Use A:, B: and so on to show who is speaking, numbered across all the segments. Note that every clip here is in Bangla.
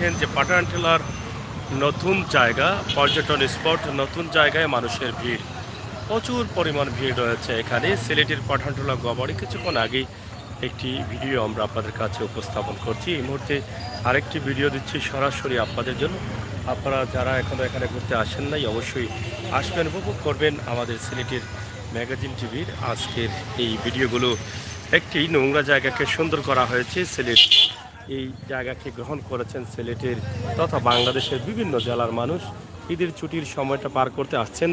A: যে পাঠানটিলার নতুন জায়গা, পর্যটন স্পট, নতুন জায়গায় মানুষের ভিড়, প্রচুর পরিমাণ ভিড় রয়েছে এখানে। সিলেটের পাঠানটিলা গবাড়ি কিছুক্ষণ আগেই একটি ভিডিও আমরা আপনাদের কাছে উপস্থাপন করছি। এই মুহূর্তে আরেকটি ভিডিও দিচ্ছি সরাসরি আপনাদের জন্য। আপনারা যারা এখনও এখানে ঘুরতে আসেন নাই, অবশ্যই আসবেন, উপভোগ করবেন আমাদের সিলেটের ম্যাগাজিন টিভির আজকের এই ভিডিওগুলো। একটি নোংরা জায়গাকে সুন্দর করা হয়েছে। সিলেট এই জায়গাকে গ্রহণ করেছেন সিলেটের তথা বাংলাদেশের বিভিন্ন জেলার মানুষ। ঈদের ছুটির সময়টা পার করতে আসছেন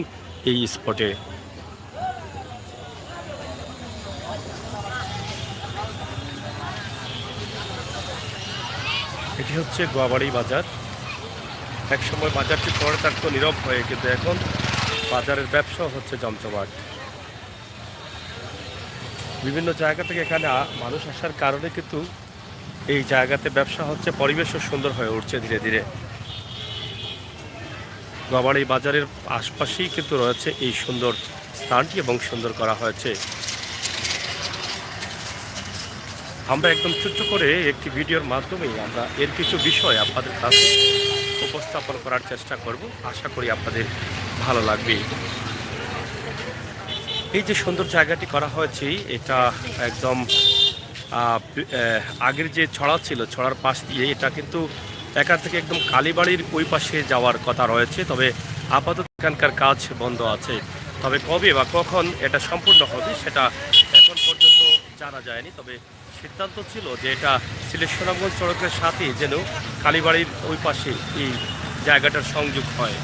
A: এই স্পটে। এটি হচ্ছে গোয়াবাড়ি বাজার। একসময় বাজারটি পরে থাকতো নীরব হয়ে, কিন্তু এখন বাজারের ব্যবসা হচ্ছে জমজমাট। বিভিন্ন জায়গা থেকে এখানে মানুষ আসার কারণে কিন্তু এই জায়গাতে ব্যবসা হচ্ছে, পরিবেশও সুন্দর হয়ে উঠছে ধীরে ধীরে। গোয়াবাড়ি বাজারের আশপাশেই কিন্তু রয়েছে এই সুন্দর স্থানটি এবং সুন্দর করা হয়েছে। আমরা একদম ছোট্ট করে একটি ভিডিওর মাধ্যমে আমরা এর কিছু বিষয় আপনাদের কাছে উপস্থাপন করার চেষ্টা করব। আশা করি আপনাদের ভালো লাগবে। এই যে সুন্দর জায়গাটি করা হয়েছে, এটা একদম আগের যে ছড়া ছিল, ছড়ার পাশ দিয়ে এটা কিন্তু এখান থেকে একদম কালীবাড়ির ওই পাশে যাওয়ার কথা রয়েছে। তবে আপাতত এখানকার কাজ বন্ধ আছে। তবে কবে বা কখন এটা সম্পূর্ণ হবে সেটা এখন পর্যন্ত জানা যায়নি। তবে সিদ্ধান্ত ছিল যে এটা সিলেট সুনামগঞ্জ সড়কের সাথে যেন কালীবাড়ির ওই পাশে এই জায়গাটার সংযোগ হয়।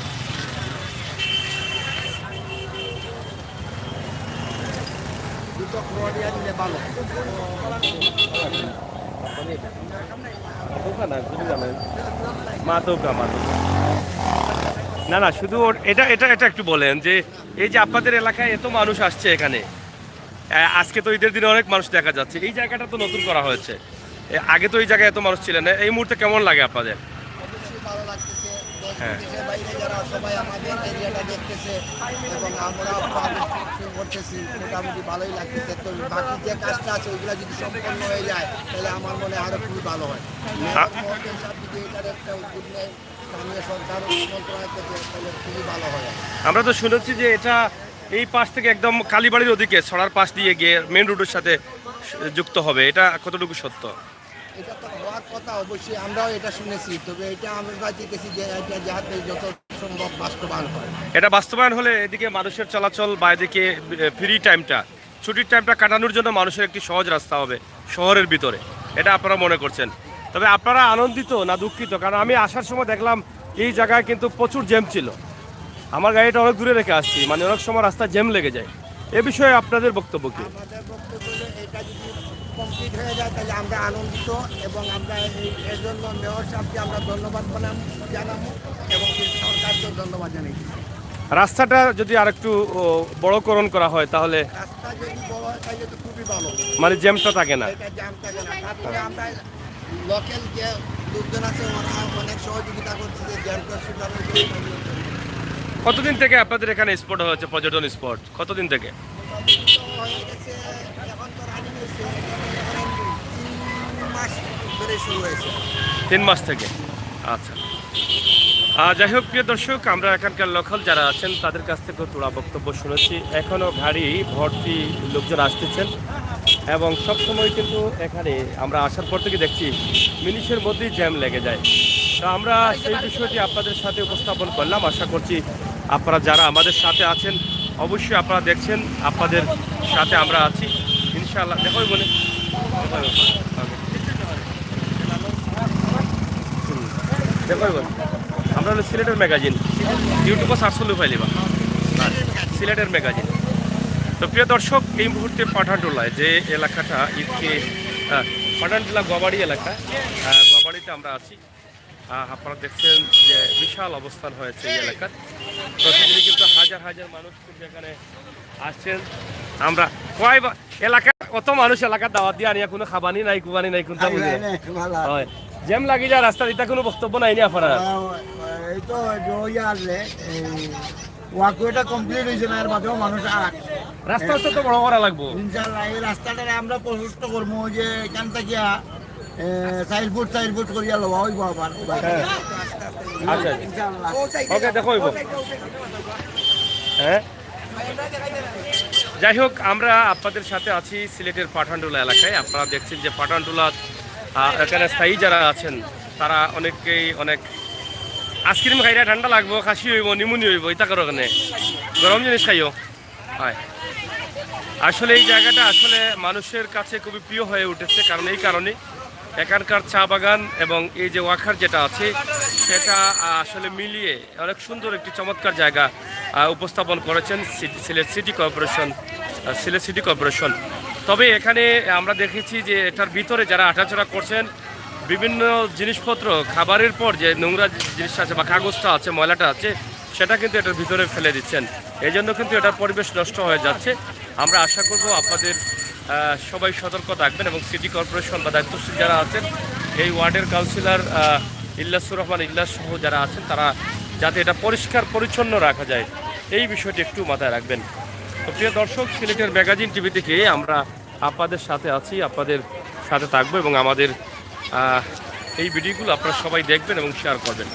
A: না না, শুধু এটা এটা এটা একটু বলেন যে এই যে আপনাদের এলাকায় এত মানুষ আসছে এখানে, আজকে তো ঈদের দিনে অনেক মানুষ দেখা যাচ্ছে, এই জায়গাটা তো নতুন করা হয়েছে। আগে তো এই জায়গায় এত মানুষ ছিলেন না, এই মুহূর্তে কেমন লাগে আপনাদের?
B: অবশ্যই ভালো লাগতেছে।
A: হ্যাঁ,
B: দেশের বাইরে যারা সবাই আমাদের এরিয়াটা দেখতেছে এবং আমরাও করতেছি, মোটামুটি ভালোই লাগতেছে। তো বাকি যে কাজটা আছে ওইগুলো যদি সম্পন্ন হয়ে যায় তাহলে আমার মনে আরো খুবই ভালো হয়। মহোদয় সাহেব যদি এটার একটা উদ্যোগ নেয় স্থানীয় সরকার মন্ত্রণালয় থেকে, তাহলে খুবই ভালো হয়।
A: আমরা তো শুনেছি যে এটা এই পাশ থেকে একদম কালীবাড়ির ওদিকে ছড়ার পাশ দিয়ে গিয়ে মেন রোডের সাথে যুক্ত হবে, এটা কতটুকু সত্য?
B: এটা তো হওয়ার কথা, অবশ্যই আমরাও এটা শুনেছি। তবে এটা আমরা চাইতেছি যে এটা যাতে যত সম্ভব বাস্তবায়ন হয়।
A: এটা বাস্তবায়ন হলে এদিকে মানুষের চলাচল বা এদিকে ফ্রি টাইমটা, ছুটির টাইমটা কাটানোর জন্য মানুষের একটি সহজ রাস্তা হবে শহরের ভিতরে, এটা আপনারা মনে করছেন। তবে আপনারা আনন্দিত না দুঃখিত? কারণ আমি আসার সময় দেখলাম এই জায়গায় কিন্তু প্রচুর জ্যাম ছিল। আমার গাড়িটা অনেক দূরে রেখে আসছি, মানে অনেক সময় রাস্তা জ্যাম লেগে যায়। এ বিষয়ে আপনাদের বক্তব্য কি?
B: আমাদের বক্তব্য হলো এটা যদি কমপ্লিট হয়ে যায় তাহলে আমরা আনন্দিত, এবং আমরা এর জন্য মেয়র সাহেবকে আমরা ধন্যবাদ জানাবো এবং সরকারকেও ধন্যবাদ জানাই।
A: রাস্তাটা যদি আরেকটু বড়করণ করা হয় তাহলে
B: রাস্তা যদি বড় হয় তাহলে তো খুবই ভালো,
A: মানে জ্যামটা থাকে না।
B: এটা জ্যাম থাকে না। তারপরে আমরা লোকাল যে লোকজন আছে ওরা অনেক সহযোগিতা করছে যে জ্যামটা সুধারণের জন্য।
A: কতদিন থেকে আপনাদের এখানে স্পট হয়েছে, পর্যটন স্পট কতদিন থেকে?
B: হয়ে গেছে, এখন তো রানিং হয়েছে, 3 মাস ধরে শুরু হয়েছে।
A: 3 মাস থেকে, আচ্ছা। যাই হোক, প্রিয় দর্শক, আমরা এখানকার লোকাল যারা আছেন তাদের কাছ থেকে তোলা বক্তব্য শুনেছি। এখনও গাড়ি ভর্তি লোকজন আসতেছেন এবং সবসময় কিন্তু এখানে আমরা আসার পর থেকে দেখছি মিনিটের মধ্যেই জ্যাম লেগে যায়। তো আমরা সেই বিষয়টি আপনাদের সাথে উপস্থাপন করলাম। আশা করছি আপনারা যারা আমাদের সাথে আছেন অবশ্যই আপনারা দেখছেন, আপনাদের সাথে আমরা আছি ইনশাআল্লাহ। দেখোই বলে দেখোই বলে আমরা হলো সিলেটের ম্যাগাজিন, ইউটিউবে সার্চ করলে পাইলিবা সিলেটের ম্যাগাজিন। তো প্রিয় দর্শক, এই মুহূর্তে পাঠানটোলায় যে এলাকাটা ঈদকে পাঠানটোলা গবাড়ি এলাকা, গবাড়িতে আমরা আছি। আপনারা দেখছেন যে বিশাল অবস্থান হয়েছে এই এলাকার। প্রতিদিনই কিন্তু হাজার হাজার মানুষ কিন্তু এখানে আসছেন। আমরা কয় এলাকা কত মানুষ এলাকার দাওয়াত দিয়ে আনিয়া কোনো খাবানি নাই, কুবানি নাই, কোনটা হয় জ্যাম লাগি যায় রাস্তা দিতে, কোনো বক্তব্য নাই নি আপনারা?
B: এই তো আসলে ওয়াকওয়েটা কমপ্লিট হয়েছে না, এর মাঝেও মানুষ
A: রাস্তা তো বড় করা লাগবো
B: ইনশাআল্লাহ। এই রাস্তাটা আমরা প্রশস্ত করবো যে এখান থেকে চাইল ফুট করিয়া লওয়া হইব আবার
A: হ্যাঁ আচ্ছা ওকে দেখো হইব হ্যাঁ যাই হোক আমরা আপনাদের সাথে আছি সিলেটের পাঠানটুলা এলাকায়। আপনারা দেখছেন যে পাঠানটুলা এখানে স্থায়ী যারা আছেন তারা অনেকেই অনেক আইসক্রিম খাইলে ঠান্ডা লাগবো, খাসি হইব, নিমুনি হইব, ইতা করো ওখানে গরম জিনিস খাইও হয়। আসলে এই জায়গাটা আসলে মানুষের কাছে খুবই প্রিয় হয়ে উঠেছে, কারণ এই কারণে এখানকার চা বাগান এবং এই যে ওয়াখার যেটা আছে সেটা আসলে মিলিয়ে অনেক সুন্দর একটি চমৎকার জায়গা উপস্থাপন করেছেন সিলেট সিটি কর্পোরেশন। তবে এখানে আমরা দেখেছি যে এটার ভিতরে যারা হাঁটাচলা করছেন বিভিন্ন জিনিসপত্র খাবারের পর যে নোংরা জিনিসটা আছে বা কাগজটা আছে, ময়লাটা আছে, সেটা কিন্তু এটার ভিতরে ফেলে দিচ্ছেন। এই জন্য কিন্তু এটার পরিবেশ নষ্ট হয়ে যাচ্ছে। আমরা আশা করব আপনাদের সবাই সতর্ক থাকবেন এবং সিটি কর্পোরেশন বা দায়িত্বশীল যারা আছেন, এই ওয়ার্ডের কাউন্সিলর ইল্লাসুর রহমান ইল্লাস সহ যারা আছেন, তারা যাতে এটা পরিষ্কার পরিচ্ছন্ন রাখা যায় এই বিষয়টি একটু মাথায় রাখবেন। তো প্রিয় দর্শক, সিলেটের ম্যাগাজিন টিভি থেকে আমরা আপনাদের সাথে আছি, আপনাদের সাথে থাকবো এবং আমাদের এই ভিডিওগুলো আপনারা সবাই দেখবেন এবং শেয়ার করবেন।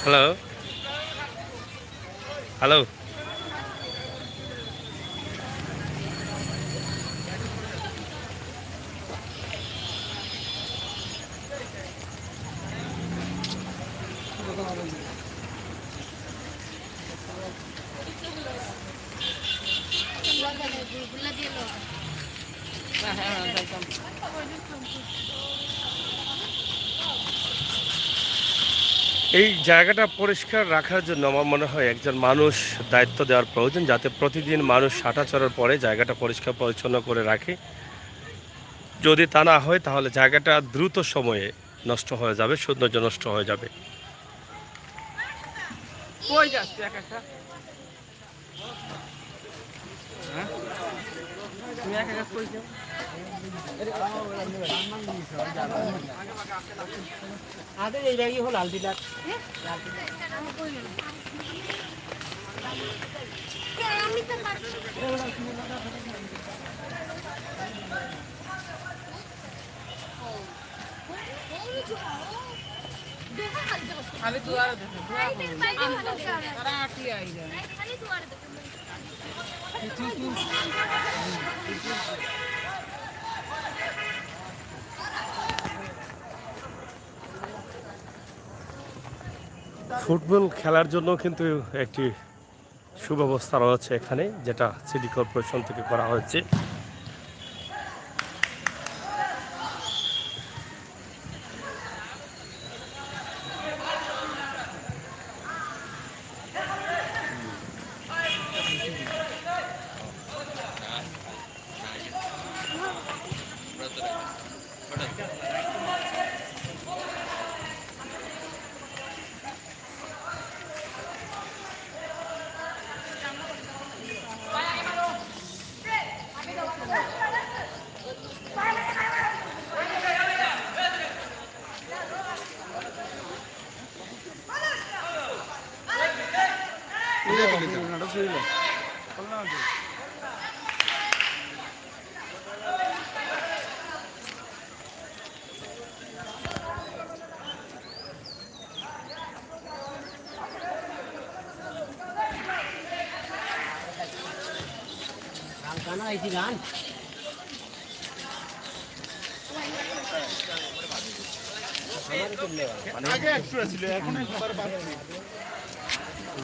A: হ্যালো হ্যালো এই জায়গাটা পরিষ্কার রাখার জন্য আমার মনে হয় একজন মানুষ দায়িত্ব দেওয়ার প্রয়োজন, যাতে প্রতিদিন মানুষ হাঁটা চলার পরে জায়গাটা পরিষ্কার পরিচ্ছন্ন করে রাখে। যদি তা না হয় তাহলে জায়গাটা দ্রুত সময়ে নষ্ট হয়ে যাবে, সৌন্দর্য নষ্ট হয়ে যাবে। ফুটবল খেলার জন্য কিন্তু একটি সুব্যবস্থা রয়েছে এখানে, যেটা সিটি কর্পোরেশন থেকে করা হয়েছে।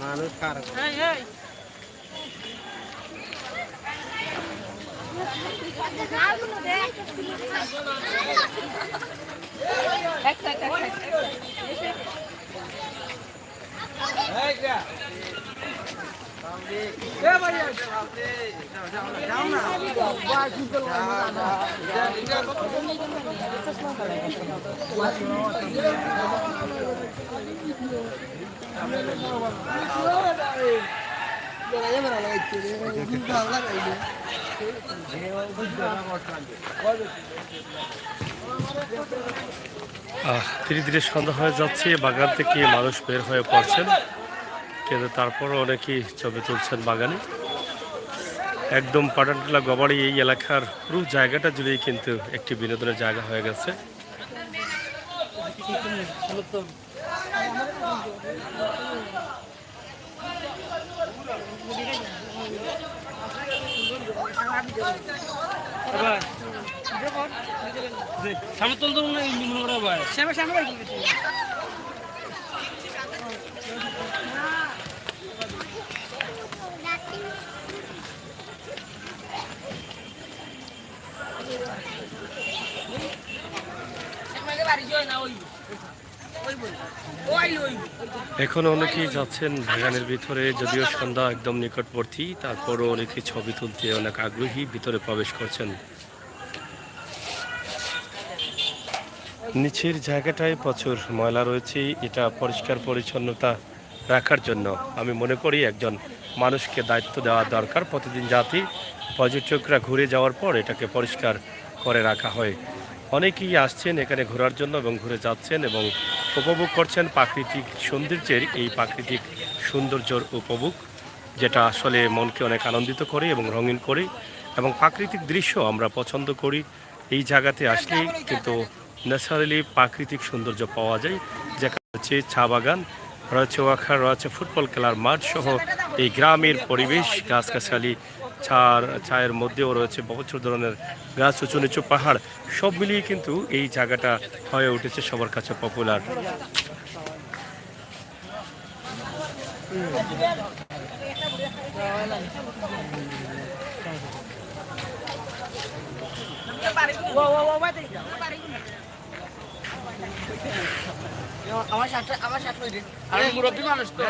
A: মানুষ কার ধীরে ধীরে সন্ধ্যা হয়ে যাচ্ছে, বাগান থেকে মানুষ বের হয়ে পড়ছেন, কিন্তু তারপরও অনেকেই ছবি তুলছেন বাগানে। একদম পাঠানটুলা গবাড়ি এই এলাকার পুরো জায়গাটা জুড়েই কিন্তু একটি বিনোদনের জায়গা হয়ে গেছে। এখন অনেকেই যাচ্ছেন বাগানের ভিতরে, যদিও সন্ধ্যা একদম নিকটবর্তী, তারপরও অনেকেই ছবি তুলতে অনেক আগ্রহী ভিতরে প্রবেশ করছেন। নিচের জায়গাটায় প্রচুর ময়লা রয়েছে, এটা পরিষ্কার পরিচ্ছন্নতা রাখার জন্য আমি মনে করি একজন মানুষকে দায়িত্ব দেওয়া দরকার। প্রতিদিন যাতে পর্যটকরা ঘুরে যাওয়ার পর এটাকে পরিষ্কার করে রাখা হয়। অনেকেই আসছেন এখানে ঘোরার জন্য এবং ঘুরে যাচ্ছেন এবং উপভোগ করছেন প্রাকৃতিক সৌন্দর্যের, এই প্রাকৃতিক সৌন্দর্যর উপভোগ, যেটা আসলে মনকে অনেক আনন্দিত করে এবং রঙিন করে, এবং প্রাকৃতিক দৃশ্য আমরা পছন্দ করি। এই জায়গাতে আসলেই কিন্তু ন্যাচারালি প্রাকৃতিক সৌন্দর্য পাওয়া যায়, যেখানে হচ্ছে চা বাগান রয়েছে, ওয়াখার রয়েছে, ফুটবল খেলার মাঠ সহ এই গ্রামের পরিবেশ, গাছগাছালি, চায়ের মধ্যেও রয়েছে প্রচুর ধরনের গাছ, উঁচু নিচু পাহাড়, সব মিলিয়ে কিন্তু এই জায়গাটা হয়ে উঠেছে সবার কাছে পপুলার।
C: আরে মুরব্বী মানুষ তো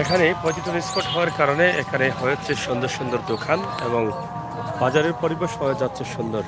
A: এখানে পর্যটন স্পট হওয়ার কারণে এখানে হয়েছে সুন্দর সুন্দর দোকান এবং বাজারের পরিবেশ হয়ে যাচ্ছে সুন্দর।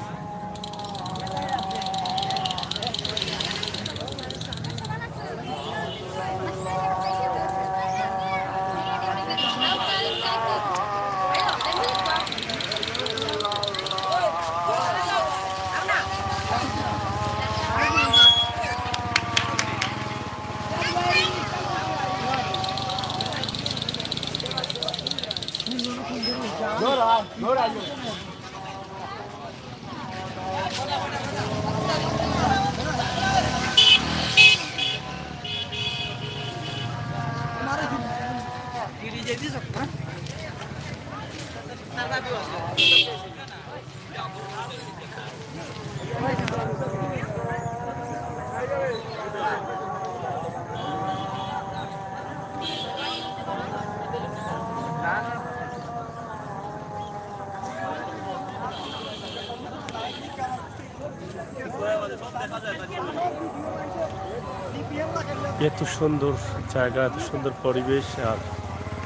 A: এত সুন্দর জায়গা, এত সুন্দর পরিবেশ, আর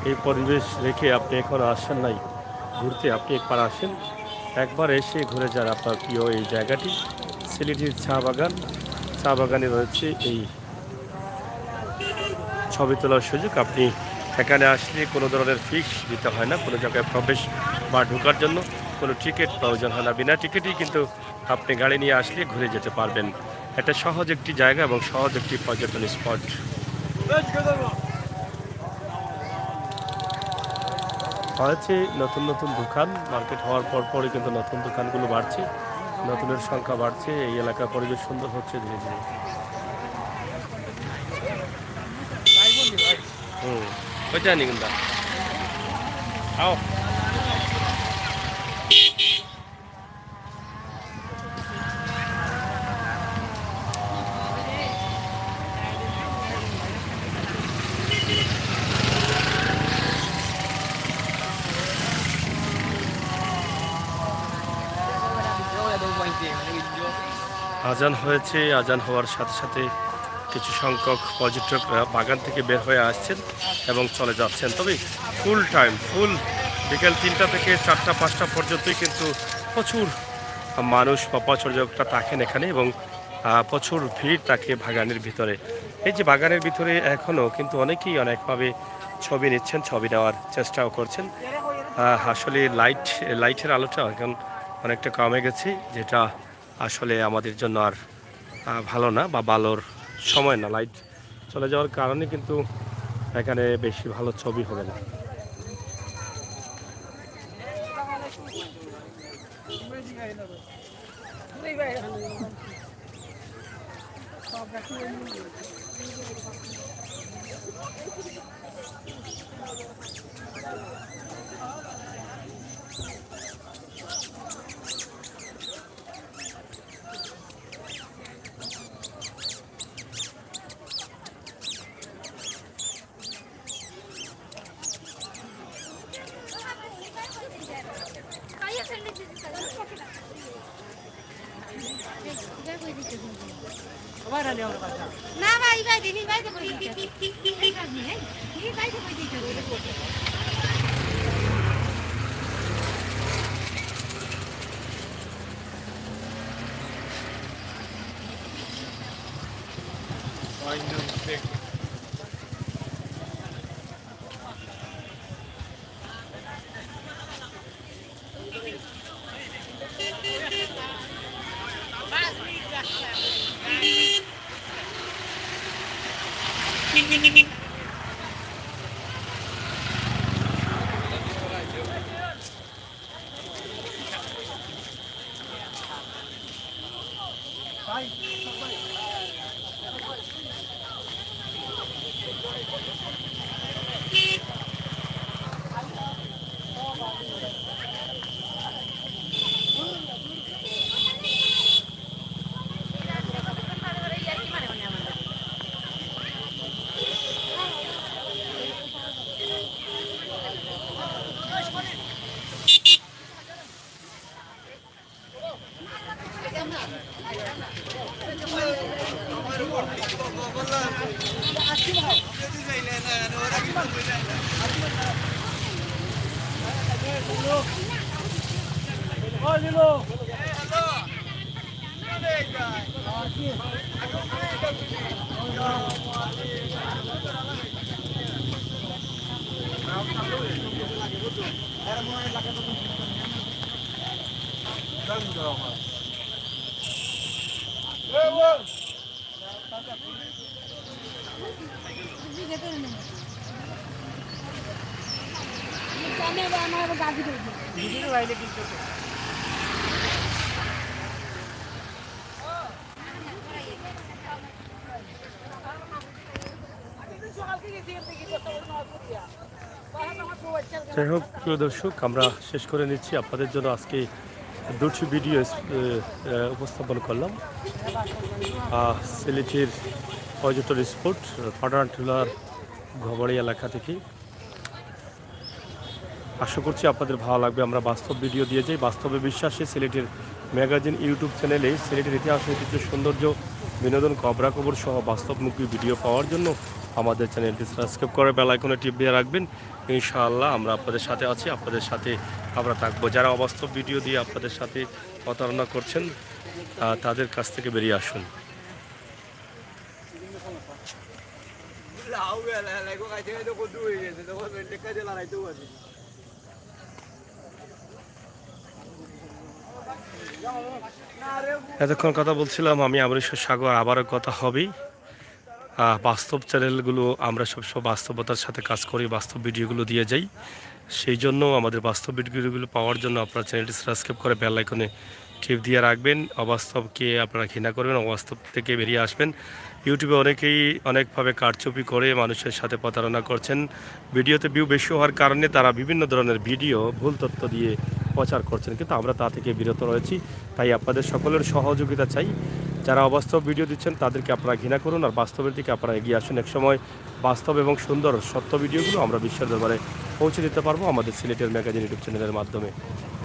A: এই পরিবেশ রেখে আপনি এখন আসেন নাই ঘুরতে, আপনি একবার আসেন, একবার এসে ঘুরে যান আপনার প্রিয় এই জায়গাটি, সিলেটের চা বাগান, চা বাগানে রয়েছে এই ছবি তোলার সুযোগ। আপনি এখানে আসলে কোনো ধরনের ফিস দিতে হয় না, কোনো জায়গায় প্রবেশ বা ঢোকার জন্য কোনো টিকিট প্রয়োজন হয় না। বিনা টিকিটেই কিন্তু আপনি গাড়ি নিয়ে আসলে ঘুরে যেতে পারবেন। এটা সহজ একটি জায়গা এবং সহজ একটি পর্যটন স্পট। হয়েছে নতুন নতুন দোকান, মার্কেট হওয়ার পর পরই কিন্তু নতুন দোকানগুলো বাড়ছে, নতুনের সংখ্যা বাড়ছে, এই এলাকার পরিবেশ সুন্দর হচ্ছে ধীরে ধীরে। ওইটা নি কিন্তু আও আজান হয়েছে, আজান হওয়ার সাথে সাথে কিছু সংখ্যক পর্যটকরা বাগান থেকে বের হয়ে আসছেন এবং চলে যাচ্ছেন। তবে ফুল টাইম, ফুল বিকেল 3টা থেকে 4টা 5টা পর্যন্তই কিন্তু প্রচুর মানুষ বা পর্যটকরা থাকেন এখানে এবং প্রচুর ভিড় থাকে বাগানের ভিতরে। এই যে বাগানের ভিতরে এখনও কিন্তু অনেকেই অনেকভাবে ছবি নিচ্ছেন, ছবি নেওয়ার চেষ্টাও করছেন। আসলে লাইটের আলোটা এখন অনেকটা কমে গেছে, যেটা আসলে আমাদের জন্য আর ভালো না বা ভালোর সময় না। লাইট চলে যাওয়ার কারণে কিন্তু এখানে বেশি ভালো ছবি হবে না।
D: না ভাই ভাই দিদি ভাই তো কই দিতে এই কাজ নেই এই ভাই তো কই দিতে
A: যাই হোক প্রিয় দর্শক, আমরা শেষ করে নিচ্ছি। আপনাদের জন্য আজকে দুটি ভিডিও উপস্থাপন করলাম সিলেটের পর্যটন স্পট পাঠানটুলার ঘবড়ি এলাকা থেকে। আশা করছি আপনাদের ভালো লাগবে। আমরা বাস্তব ভিডিও দিয়ে যাই, বাস্তবে বিশ্বাসে সিলেটের ম্যাগাজিন ইউটিউব চ্যানেলে সিলেটের ইতিহাস, ঐতিহ্য, সৌন্দর্য, বিনোদন, খবরাখবর সহ বাস্তবমুখী ভিডিও পাওয়ার জন্য আমাদের চ্যানেলটি সাবস্ক্রাইব করে বেল আইকনে টিপ দিয়ে রাখবেন। ইনশাআল্লাহ আমরা আপনাদের সাথে আছি, আপনাদের সাথে আমরা থাকবো। যারা অবাস্তব ভিডিও দিয়ে আপনাদের সাথে প্রতারণা করছেন তাদের কাছ থেকে বেরিয়ে আসুন। এতক্ষণ কথা বলছিলাম আমি আমরেশ্বর সাগর, আবারও কথা হবেই। বাস্তব চ্যানেলগুলো আমরা সবসময় বাস্তবতার সাথে কাজ করি, বাস্তব ভিডিওগুলো দিয়ে যাই। সেই জন্য আমাদের বাস্তব ভিডিওগুলো পাওয়ার জন্য আপনারা চ্যানেলটি সাবস্ক্রাইব করে বেল আইকনে টিপ দিয়ে রাখবেন। অবাস্তবকে আপনারা ঘৃণা করবেন, অবাস্তব থেকে বেরিয়ে আসবেন। ইউটিউবে অনেকেই অনেকভাবে কারচুপি করে মানুষের সাথে প্রতারণা করছেন। ভিডিওতে ভিউ বেশি হওয়ার কারণে তারা বিভিন্ন ধরনের ভিডিও ভুল তথ্য দিয়ে প্রচার করছেন, কিন্তু আমরা তা থেকে বিরত রয়েছি। তাই আপনাদের সকলের সহযোগিতা চাই। যারা অবাস্তব ভিডিও দিচ্ছেন তাদেরকে আপনারা ঘৃণা করুন, আর বাস্তবের দিকে আপনারা এগিয়ে আসুন। একসময় বাস্তব এবং সুন্দর সত্য ভিডিওগুলো আমরা বিশ্বের দরবারে পৌঁছে দিতে পারবো আমাদের সিলেটের ম্যাগাজিন ইউটিউব চ্যানেলের মাধ্যমে।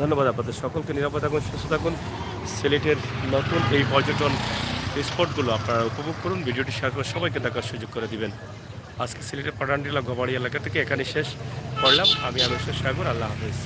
A: ধন্যবাদ আপনাদের সকলকে। নিরাপদ থাকুন, সুস্থ থাকুন। সিলেটের নতুন এই পর্যটন স্পটগুলো আপনারা উপভোগ করুন। ভিডিওটি শেয়ার করে সবাইকে দেখার সুযোগ করে দিবেন। আজকে সিলেটের পাঠানটিলা গবাড়ি এলাকা থেকে এখানে শেষ করলাম। আমি আমরেশ্বর সাগর। আল্লাহ হাফেজ।